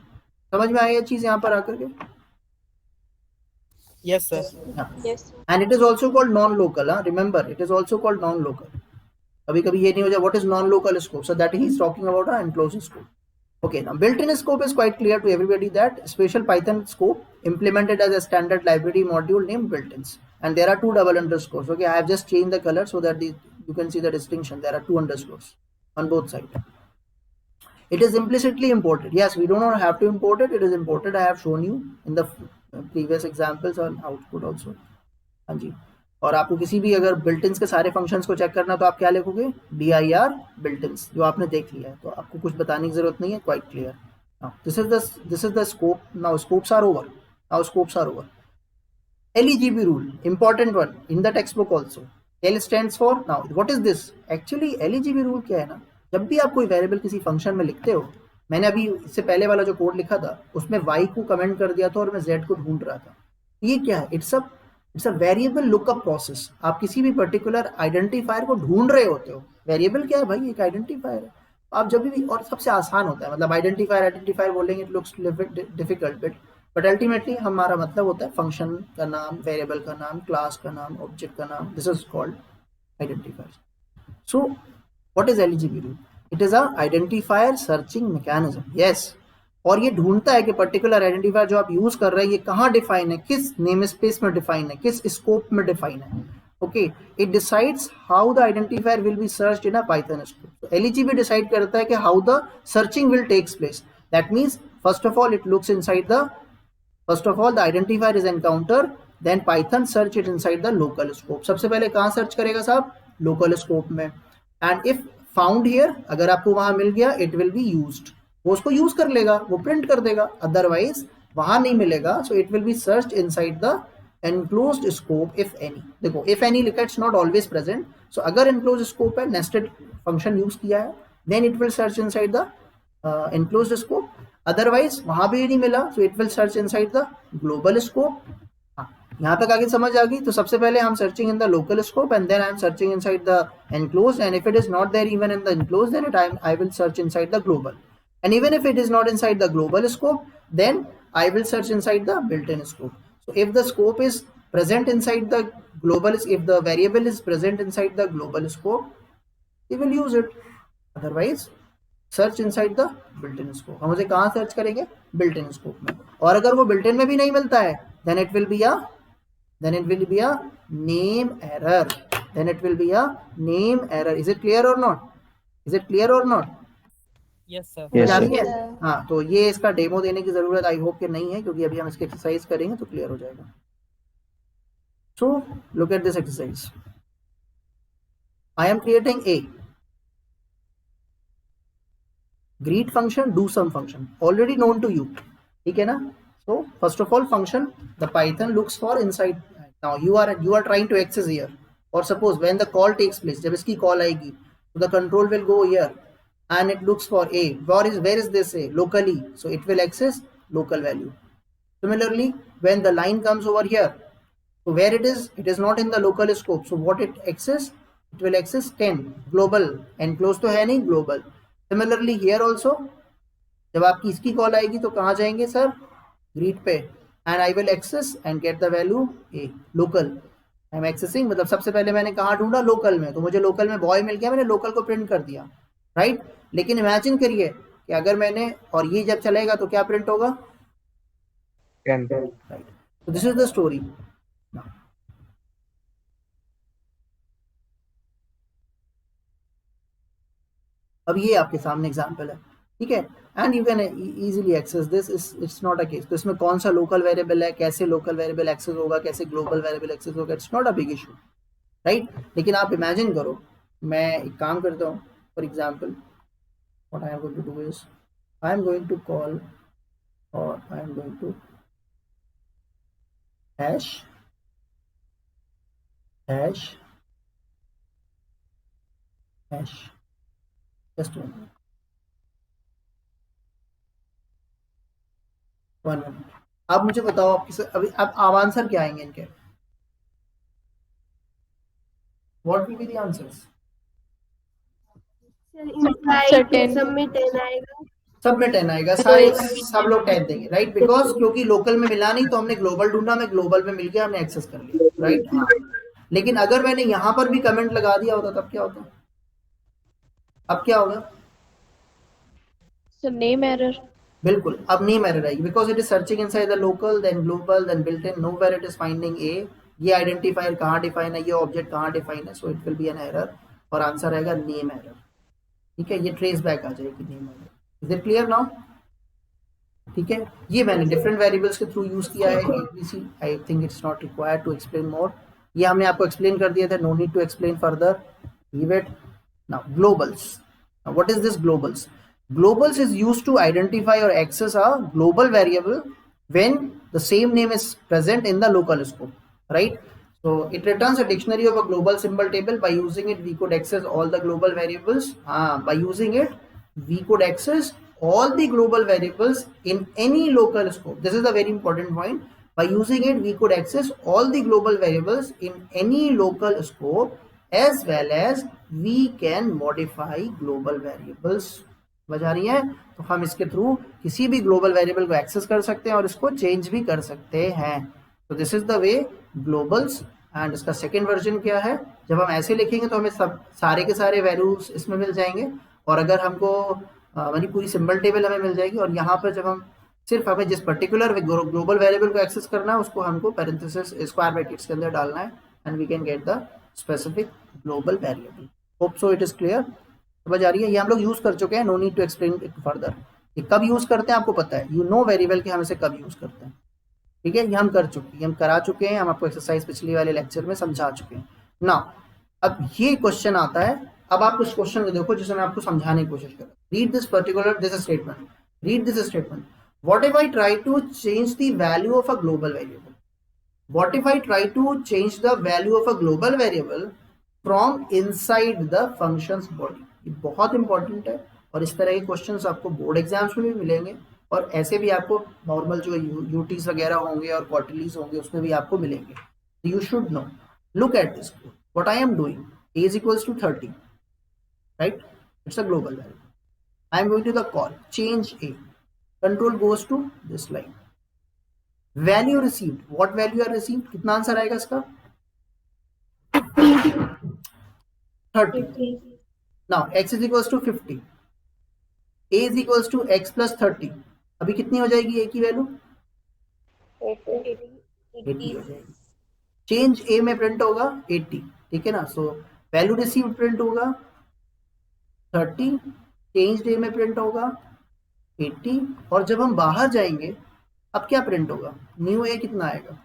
समझ में आई ये चीज यहाँ पर आकर के? Yes, sir. Yes. And it is also called non-local. Remember, it is also called non-local. कभी कभी ये नहीं हो जाए what is non-local scope, so that he is talking about an enclosed scope. Okay, now built-in scope is quite clear to everybody that special Python scope implemented as a standard library module named built-ins, and there are two double underscores. Okay, I have just changed the color so that you can see the distinction. There are two underscores on both sides. It is implicitly imported. Yes, we do not have to import it. It is imported. I have shown you in the previous examples on output also. हाँ जी. और आपको किसी भी अगर built-ins के सारे functions को check करना तो आप क्या लिखोगे? dir built-ins, जो आपने देख लिया है, तो आपको कुछ बताने की जरूरत नहीं है. Quite clear. Now this is the scope. Now scopes are over. LEGB rule, important one in the textbook also. L stands for, now what is this? Actually LEGB rule क्या है ना, जब भी आप कोई वेरिएबल किसी फंक्शन में लिखते हो, मैंने अभी इससे पहले वाला जो कोड लिखा था उसमें y को कमेंट कर दिया था और मैं z को ढूंढ रहा था. ये क्या है? It's a variable lookup process. आप किसी भी पर्टिकुलर आइडेंटिफायर को ढूंढ रहे होते हो. वेरिएबल क्या है भाई? एक आइडेंटिफायर है. आप जब भी, और सबसे आसान होता है, मतलब आइडेंटिफायर बोलेंगे it looks difficult, but ultimately हमारा मतलब होता है फंक्शन का नाम, वेरिएबल का नाम, क्लास का नाम, ऑब्जेक्ट का नाम. This is called identifier. So what is LEGB rule? It is a identifier searching mechanism. Yes. और ये ढूंढता है कि पर्टिकुलर आइडेंटिफायर जो आप यूज कर रहे हैं ये कहाँ डिफाइन है, किस नेम स्पेस में डिफाइन है, किस स्कोप में डिफाइन है. Okay, it decides how the identifier will be searched in a Python script. LEGB decide करता है कि how the searching will takes place. That means first of all it looks inside the, first of all the identifier is encounter, then Python search it inside the local scope. सबसे पहले कहाँ search करेगा साहब? Local scope में. And if found here, अगर आपको वहां मिल गया, इट विल बी यूज्ड. वो उसको यूज कर लेगा, वो प्रिंट कर देगा. अदरवाइज वहां नहीं मिलेगा, so it will be search inside the enclosed scope if any. देखो इफ एनी लिखा, it's not always present. So अगर एनक्लोज्ड स्कोप है, नेस्टेड फंक्शन यूज किया है, then it will search inside the enclosed scope. Otherwise वहां भी नहीं मिला, so it will search inside the global scope. यहाँ तक आगे समझ आ गई? तो सबसे पहले हम searching in the local scope and then I am searching inside the enclosed, and if it is not there even in the enclosed, then I will search inside the global. And even if it is not inside the global scope, then I will search inside the built-in scope. So if the scope is present inside the global, if the variable is present inside the global scope, we will use it. Otherwise, search inside the built-in scope. हम उसे कहाँ search करेंगे? built-in scope में. और अगर वो built-in में भी नहीं मिलता है, then it will be a name error. Is it clear or not? Yes sir. Yes, uh sir. रही है? हाँ, तो ये इसका डेमो देने की जरूरत आई होप कि नहीं है, क्योंकि अभी हम इसकी एक्सरसाइज करेंगे तो क्लियर हो जाएगा. So look at this exercise. I am creating a greet function, do some function, already known to you. ठीक है ना? So first of all function, the Python looks for inside. Now you are trying to access here, or suppose when the call takes place, जब इसकी call आएगी, so the control will go here and it looks for a. Where is this a? Locally, so it will access local value. Similarly, when the line comes over here, so where it is not in the local scope, so what it access? It will access 10 global, enclosed तो है नहीं, global. Similarly here also, जब आपकी इसकी call आएगी तो कहाँ जाएंगे सर? ग्रीट पे, and I will access and get the value A. Local I am accessing, मतलब सबसे पहले मैंने कहाँ ढूंढा? लोकल में. तो मुझे लोकल में बॉय मिल गया, मैंने लोकल को प्रिंट कर दिया, राइट? लेकिन इमेजिन करिए कि अगर मैंने, और ये जब चलेगा तो क्या प्रिंट होगा? 10. Right. So this is the story. अब ये आपके सामने एग्जांपल है, ठीक है, and you can easily access this. It's not a case. तो इसमें कौन सा लोकल वेरिएबल है, कैसे लोकल वेरिएबल एक्सेस होगा, कैसे ग्लोबल वेरिएबल एक्सेस होगा, it's not a big issue, right? लेकिन आप इमेजिन करो, मैं एक काम करता हूँ. For example, what I am going to do is I am going to call, or I am going to hash just one minute. आप मुझे बताओ आपकी अभी अब आंसर क्या आएंगे इनके? What will be the answers? Submit 10 आएगा. सारे सब लोग 10 देंगे, राइट? बिकॉज क्योंकि लोकल में मिला नहीं तो हमने ग्लोबल ढूंढा, हमें ग्लोबल में मिल गया, हमने एक्सेस कर लिया, राइट? हाँ. लेकिन अगर मैंने यहाँ पर भी कमेंट लगा दिया होता तब क्या होता? अब क्या होगा? Name error. बिल्कुल अब नेम एरर आएगी because it is searching inside the local then global then built in no where it is finding a, ये आइडेंटिफायर कहाँ डिफाइन है, ये ऑब्जेक्ट कहाँ डिफाइन है, so it will be an error और आंसर आएगा name error. ठीक है, ये ट्रेस बैक आ जाएगी name error. Is it clear now? ठीक है, ये मैंने डिफरेंट वेरिएबल्स के थ्रू यूज किया है a b c, I think it's not required to explain more, ये हमने आपको एक्सप्लेन कर दिया था, no need to explain further, leave it. Now globals, what is this globals? Globals is used to identify or access a global variable when the same name is present in the local scope, right? So it returns a dictionary of a global symbol table. By using it, we could access all the global variables. By using it, we could access all the global variables in any local scope. This is a very important point. By using it, we could access all the global variables in any local scope, as well as we can modify global variables. समझ आ रही है? तो हम इसके through किसी भी global variable को एक्सेस कर सकते हैं और इसको चेंज भी कर सकते हैं। तो this is the way Global's. And इसका सेकेंड वर्जन क्या है, जब हम ऐसे लिखेंगे तो हमें सब सारे के सारे वैल्यूज इसमें मिल जाएंगे, और अगर हमको यानी पूरी सिंबल टेबल हमें मिल जाएगी, और यहाँ पर जब हम सिर्फ हमें जिस पर्टिकुलर ग्लोबल वेरिएबल को एक्सेस करना है उसको हमको पैरेंथेसिस स्क्वायर ब्रैकेट्स के अंदर डालना है, and we can get the specific global variable. Hope so it is clear. समझ आ रही है? ये हम लोग यूज कर चुके हैं, no need to explain it further. ये कब यूज करते हैं आपको पता है, यू नो वेरी वेल कि हम इसे कब यूज करते हैं। ठीक है, ये हम कर चुके हैं, हम करा चुके हैं, हम आपको एक्सरसाइज पिछले वाले लेक्चर में समझा चुके हैं ना। अब ये क्वेश्चन आता है, अब आप उस क्वेश्चन को देखो जिसे मैं आपको समझाने की कोशिश कर रहा हूँ। Read this particular this statement, read this statement, what if I try to change the value of a global variable, what if I try to change the value of a global variable from inside the functions body? ये बहुत important है, और इस तरह के questions आपको board exams में भी मिलेंगे, और ऐसे भी आपको नॉर्मल जो यूटीज वगैरह होंगे और क्वार्टरलीज होंगे उसमें भी आपको मिलेंगे। You should know, look at this, what I am doing, a is equals to 30, right? It's a global variable. I am going to the call change a, control goes to this line, value received, what value are received, कितना answer आएगा इसका? 30। Now x is equals to 50, a is equals to x plus 30, अभी कितनी हो जाएगी a की value? 80 हो जाएगी। चेंज a में प्रिंट होगा 80, ठीक है ना। सो वैल्यू रिसीव्ड प्रिंट होगा 30, चेंज a में प्रिंट होगा 80, और जब हम बाहर जाएंगे अब क्या प्रिंट होगा, न्यू ए कितना आएगा?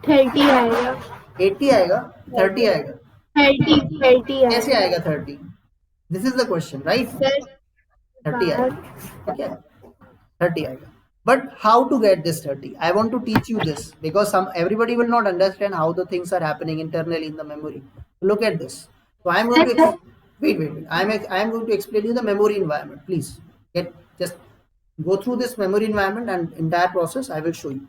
30 आएगा, 80 आएगा, 30 आएगा, 30 कैसे आएगा 30? This is the question, right? 30 आएगा, ठीक है, 30 आएगा। But how to get this 30? I want to teach you this because everybody will not understand how the things are happening internally in the memory. Look at this. So I am going to wait. I am going to explain you the memory environment. Please just go through this memory environment, and entire process I will show you.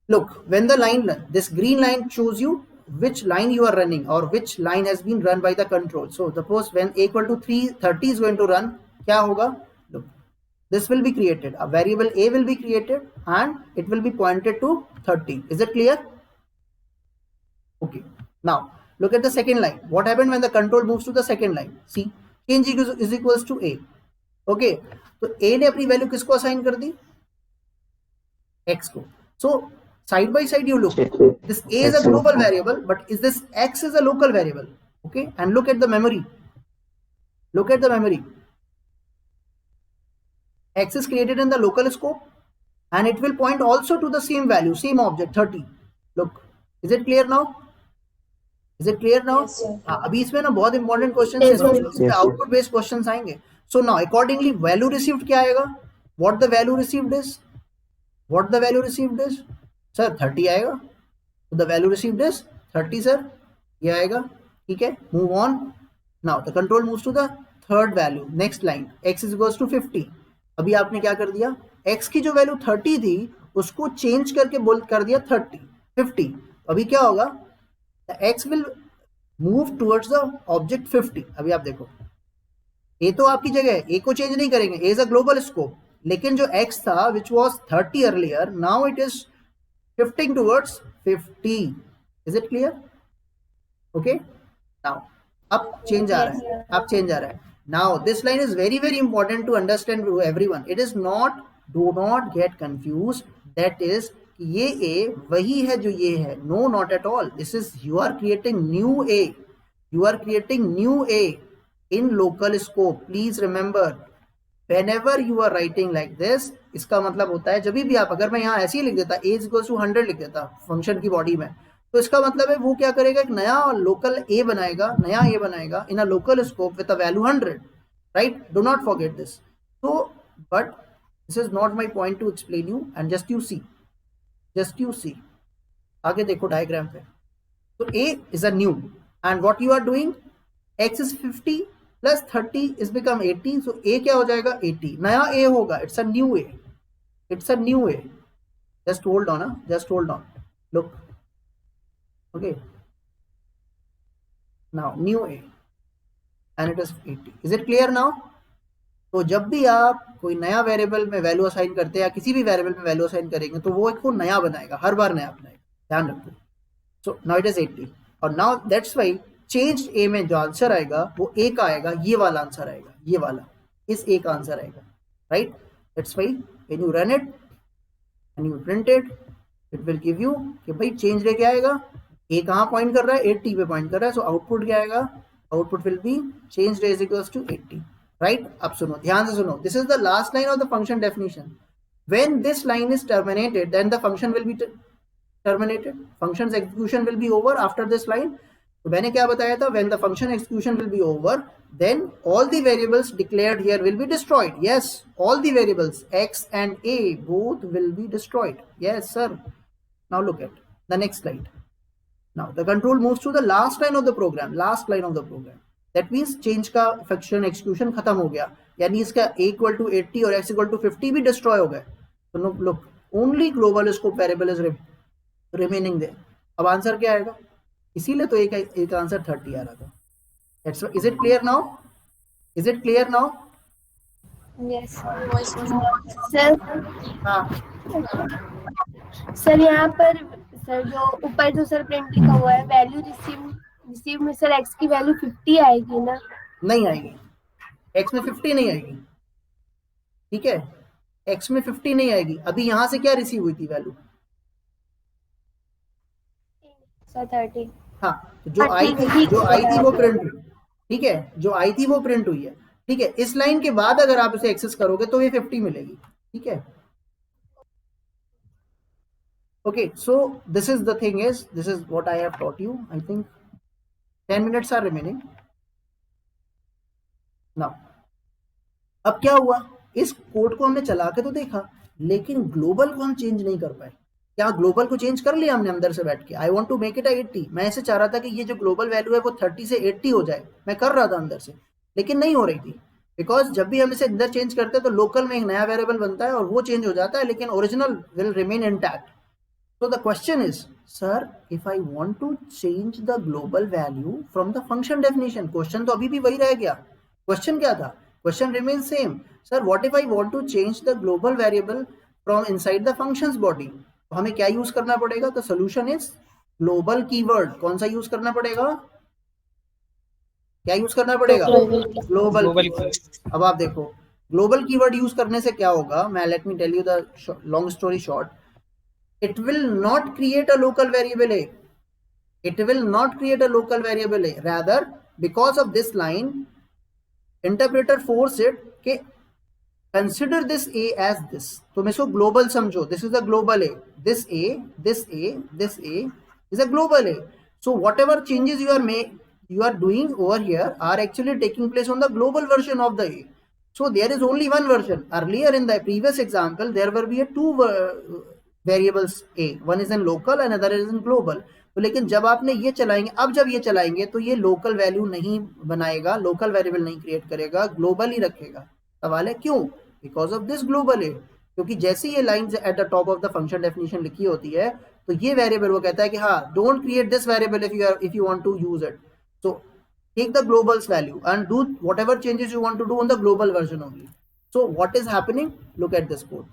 Look, when the line, this green line shows you which line you are running or which line has been run by the control. So suppose when a equal to 30 is going to run, क्या होगा? Look, this will be created, a variable a will be created and it will be pointed to 30. Is it clear? Okay, now look at the second line. What happened when the control moves to the second line? See, change is equals to a. Okay, तो a ने अपनी value किसको assign कर दी? x को। So side by side you look, this a is a global variable, but is this x is a local variable? Okay, and look at the memory, look at the memory, x is created in the local scope and it will point also to the same value, same object 30. Look, is it clear now? Is it clear now? Yes, sir. अभी इसमें ना बहुत important question है, output based questions आएंगे। So now accordingly value received क्या आएगा? What the value received is, what the value received is sir 30 आएगा, तो the value received is 30 sir, ये आएगा, ठीक है। Move on, now the control moves to the third value, next line x is equals to 50। अभी आपने क्या कर दिया, x की जो वैल्यू 30 थी उसको चेंज करके बोल कर दिया 50। अभी क्या होगा, x will move towards the object 50। अभी आप देखो a तो आपकी जगह है, a को चेंज नहीं करेंगे, a is a global scope, लेकिन जो x था which was 30 earlier, now it is shifting towards 50। is it clear? okay, now अब चेंज आ रहा है, अब चेंज आ रहा है, Now this line is very very important to understand to everyone. It is not, do not get confused, that is ये a वही है जो ये है. No, not at all. This is, you are creating new a, you are creating new a in local scope. Please remember, whenever you are writing like this, इसका मतलब होता है जब भी आप, अगर मैं यहाँ ऐसे ही लिख देता a is equals to 100 लिख देता फंक्शन की बॉडी में, तो इसका मतलब है वो क्या करेगा, एक नया लोकल a बनाएगा, नया a बनाएगा in a local scope with a value 100, right? Do not forget this. So but this is not my point to explain you, and just you see आगे देखो डायग्राम पे. So a is a new, and what you are doing, x is 50 plus 30 is become 80. So a क्या हो जाएगा, 80, नया a होगा. It's a new a, it's a new a. Just hold on, just hold on. Look, okay, now new a and it is 80. Is it clear now? तो जब भी आप कोई नया वेरिएबल में वैल्यू असाइन करते हैं या किसी भी वेरिएबल में वैल्यू असाइन करेंगे तो वो एक को नया बनाएगा, हर बार नया बनाएगा, ध्यान रखो. सो नाउ इट इज 80, और नाउ दैट्स व्हाई चेंज ए में जो आंसर आएगा वो ए का आएगा, ये वाला आंसर आएगा, ये वाला, इस ए का आंसर आएगा, right? That's why when you run it and you print it, it will give you कि भाई चेंज रे क्या आएगा, ए कहाँ पॉइंट कर रहा है, 80 पे पॉइंट कर रहा है. सो आउटपुट क्या आएगा, आउटपुट विल बी चेंज रे इज इक्वल्स टू 80, राइट? अब सुनो, ध्यान से सुनो, this is the last line of the function definition. When this line is terminated, then the function will be terminated. Function's execution will be over after this line. तो मैंने क्या बताया था, when the function execution will be over, then all the variables declared here will be destroyed. Yes, all the variables x and a both will be destroyed. Yes, sir. Now look at the next slide. Now the control moves to the last line of the program. Last line of the program. That means change का function execution खत्म हो गया, यानी इसका a equal to 80 और x equal to 50 भी destroy हो गए. So look, only global scope variable is remaining there. अब आंसर क्या आएगा, इसीलिए तो एक आंसर 30 आ रहा था. That's why, is it clear now? Is it clear now? Yes. Sir हाँ, सर यहाँ पर सर जो ऊपर जो सर प्रिंट लिखा हुआ है वैल्यू रिसीव में सर x की वैल्यू 50 आएगी ना? नहीं आएगी, x में 50 नहीं आएगी, ठीक है, x में 50 नहीं आएगी. अभी यहाँ से क्या रिसीव हुई थी वैल्यू, सर 30. हाँ, तो जो आई थी वो प्रिंट हुई, ठीक है, जो आई थी वो प्रिंट हुई है, ठीक है. इस लाइन के बाद अगर आप इसे एक्सेस करोगे तो ये 50 मिलेगी, ठीक है. Okay, so this is the thing is, this is what I have taught you. I think 10 minutes are remaining. Now, अब क्या हुआ, इस कोड को हमने चला के तो देखा, लेकिन ग्लोबल को हम चेंज नहीं कर पाए. क्या ग्लोबल को चेंज कर लिया हमने अंदर से बैठ के, I want to make it 80. मैं ऐसे चाह रहा था कि ये जो ग्लोबल वैल्यू है वो 30 से 80 हो जाए, मैं कर रहा था अंदर से, लेकिन नहीं हो रही थी. बिकॉज जब भी हम इसे अंदर चेंज करते हैं तो लोकल में एक नया वेरिएबल बनता है और वो चेंज हो जाता है, लेकिन original will remain intact. So the question is, sir, if I want to change the global value from the function definition, question तो अभी भी वही रह गया. Question क्या था? Question remains same. Sir, what if I want to change the global variable from inside the functions body? तो हमें क्या यूज करना पड़ेगा? तो solution is global keyword. कौन सा यूज करना पड़ेगा? क्या यूज करना पड़ेगा? Global keyword. अब आप देखो, global keyword यूज करने से क्या होगा? मैं let me tell you the long story short. It will not create a local variable a. It will not create a local variable a. Rather, because of this line, interpreter force it कि consider this a as this. तुम इसको global समझो. This is a global a. This a, this a, this a is a global a. So whatever changes you are doing over here are actually taking place on the global version of the a. So there is only one version. Earlier in the previous example, there will be a two variables a, one is in local and other is in global. तो लेकिन जब आपने ये चलाएंगे, अब जब ये चलाएंगे तो ये लोकल वैल्यू नहीं बनाएगा, लोकल वेरिएबल नहीं क्रिएट करेगा, ग्लोबल ही रखेगा. सवाल है क्यों? बिकॉज ऑफ दिस ग्लोबल है. क्योंकि जैसे ये lines at the top of the function definition लिखी होती है तो ये वेरिएबल वो कहता है कि हाँ, don't create this variable if you want to use it. So take the globals value and do whatever changes you want to do on the global version only. So what is happening, look at this code.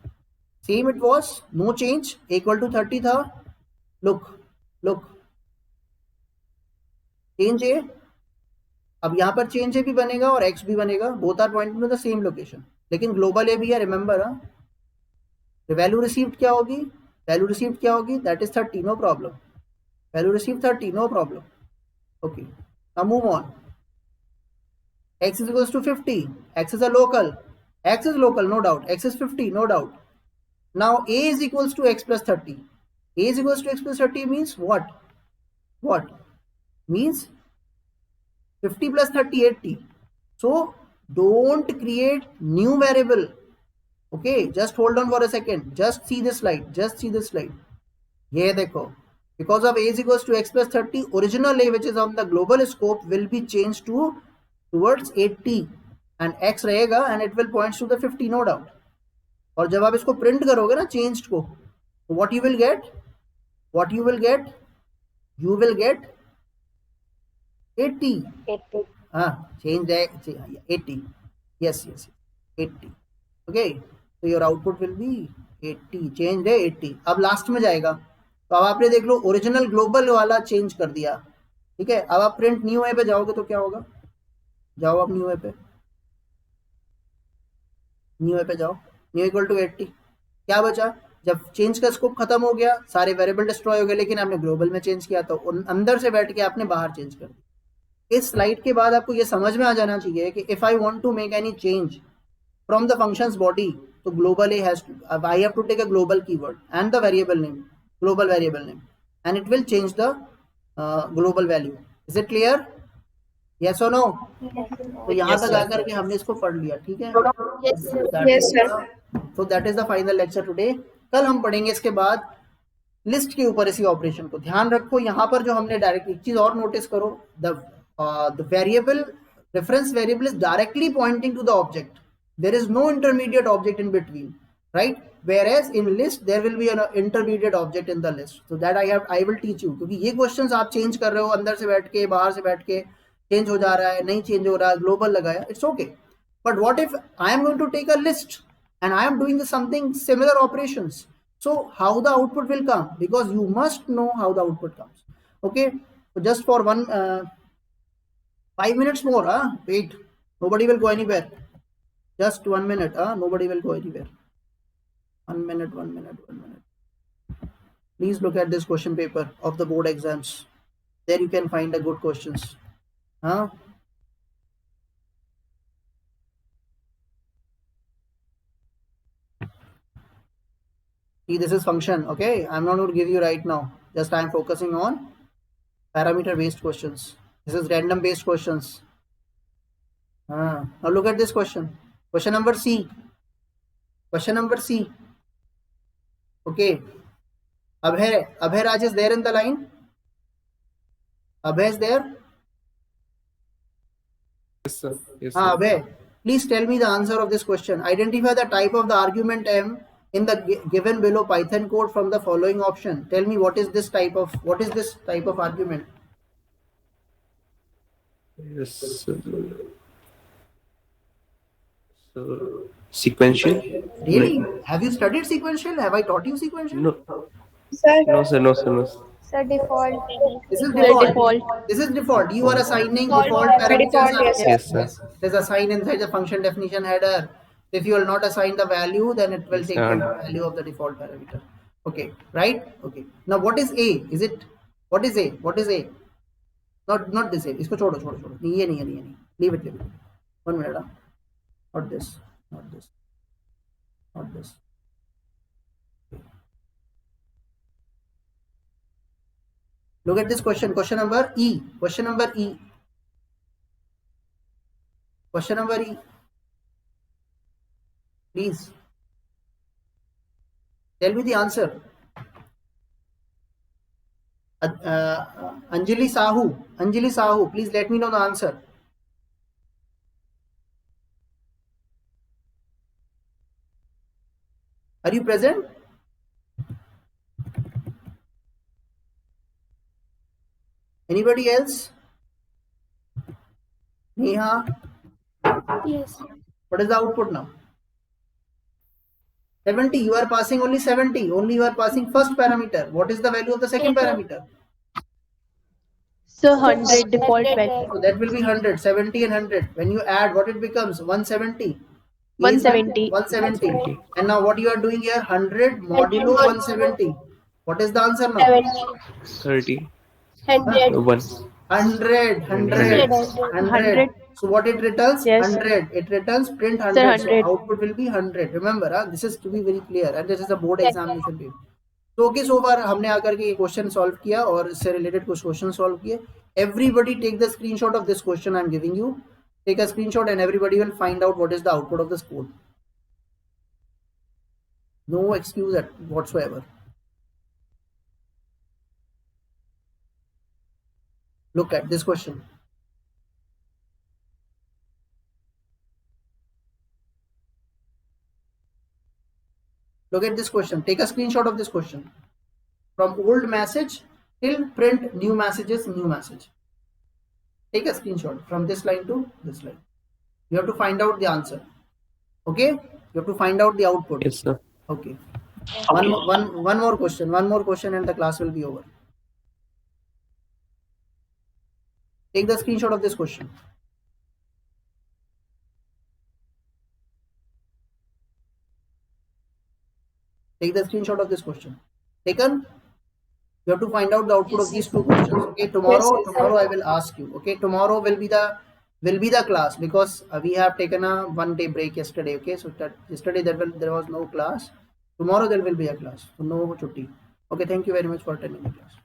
Same it was, no change, equal to 30 था. Look, change a, अब यहाँ पर change ए भी बनेगा और X भी बनेगा, both are pointing to the same location, लेकिन ग्लोबल ए भी है, रिमेंबर। वैल्यू रिसीव्ड क्या होगी, वैल्यू रिसीव्ड क्या होगी, that is 30, no problem, value received 30, no problem. Okay, now move on. x is equals to 50, x is a local, x is local, no doubt, x is 50, no doubt. Now a is equals to x plus 30, a is equals to x plus 30 means what means 50 plus 30, 80. So don't create new variable. Okay, just hold on for a second, just see this slide, just see this slide. ये देखो, because of a is equals to x plus 30, original a which is on the global scope will be changed to towards 80 and x रहेगा and it will points to the 50, no doubt. और जब आप इसको print करोगे ना changed को, what you will get, you will get 80. हाँ, change है 80, yes 80. Okay, so your output will be 80, change है 80. अब लास्ट में जाएगा, तो अब आपने देख लो ओरिजिनल ग्लोबल वाला चेंज कर दिया, ठीक है। अब आप प्रिंट न्यू ए पे जाओगे तो क्या होगा, जाओ आप न्यू ए पे, न्यू ए पे जाओ, न्यू इक्वल टू 80, क्या बचा, जब चेंज का स्कोप खत्म हो गया, सारे वेरिएबल डिस्ट्रॉय हो गए, लेकिन आपने ग्लोबल में चेंज किया तो अंदर से बैठ के आपने बाहर चेंज कर दिया। इस स्लाइड के बाद आपको ये समझ में आ जाना चाहिए कि if I want to make any change from the functions body, तो global a has to, I have to take a global keyword and the variable name, global variable name, and it will change the global value. Is it clear, yes और no? तो यहाँ तक आकर के हमने इसको पढ़ लिया, ठीक है। Yes, sir. तो that is the final lecture today. कल हम पढ़ेंगे इसके बाद लिस्ट के ऊपर इसी ऑपरेशन को। ध्यान रखो यहाँ पर जो हमने डायरेक्ट, एक चीज और नोटिस करो, the variable, reference variable is directly pointing to the object, there is no intermediate object in between, right, whereas in list there will be an intermediate object in the list, so that I will teach you, क्योंकि ये questions आप change कर रहे हो, अंदर से बैठ के बाहर से बैठ के चेंज हो जा रहा है, नहीं चेंज हो रहा है, ग्लोबल लगाया, it's okay, but what if I am going to take a list and I am doing something similar operations, so how the output will come, because you must know how the output comes. Okay, so just for 5 minutes more, wait, nobody will go anywhere, just 1 minute, nobody will go anywhere, 1 minute. Please look at this question paper of the board exams, there you can find the good questions. See, this is function, okay, I'm not going to give you right now, just I am focusing on parameter based questions. This is random based questions. Now look at this question, question number C, okay. Abhay Raj is there in the line, Abhay is there? Yes, sir. Yes, sir. Abhay, please tell me the answer of this question. Identify the type of the argument m in the given below Python code from the following option. Tell me what is this type of argument? Yes, sir. So, sequential? Really? Have you studied sequential? Have I taught you sequential? No, Sir, no, sir, no, sir, no. sir, default. This is default. This is default. You are assigning default parameters. Default, Yes, sir. It is assigned inside the function definition header. If you will not assign the value, then it will take the value of the default parameter. Okay, right? Okay. Now what is A? What is A? Not this A. इसको छोड़ो. नहीं. Leave it. 1 minute. Not this. Look at this question. Question number E. Please tell me the answer. Anjali Sahu, please let me know the answer. Are you present? Anybody else? Neha, Yes. what is the output now? 70. You are passing only 70. Only you are passing first parameter. What is the value of the second parameter? So 100 default 100, value. So that will be 100, 70 and 100. When you add, what it becomes? 170. 170. 170. And now what you are doing here? 100 modulo 170. What is the answer now? 70, 30. 100, 1. 100, 100, 100. 100. So what it returns? Yes. 100. It returns print Sir, 100. So 100. output will be 100. Remember, this is to be very clear. And this is a board Yes, examination paper. तो okay so फार हमने आकर के ये question solve किया और इससे related कुछ question solve किए. Everybody take the screenshot of this question I am giving you. Take a screenshot and everybody will find out what is the output of this code. No excuse whatsoever. Look at this question. Look at this question. Take a screenshot of this question. From old message till print new messages, new message. Take a screenshot from this line to this line. You have to find out the answer. Okay? You have to find out the output. Yes, sir. Okay. One more question. One more question and the class will be over. Take the screenshot of this question. Take the screenshot of this question. Taken? You have to find out the output of these two questions. Okay, tomorrow I will ask you. Okay, tomorrow will be the class because we have taken a 1 day break yesterday. Okay, so that yesterday there was no class. Tomorrow there will be a class. So no chutti. Okay, thank you very much for attending the class.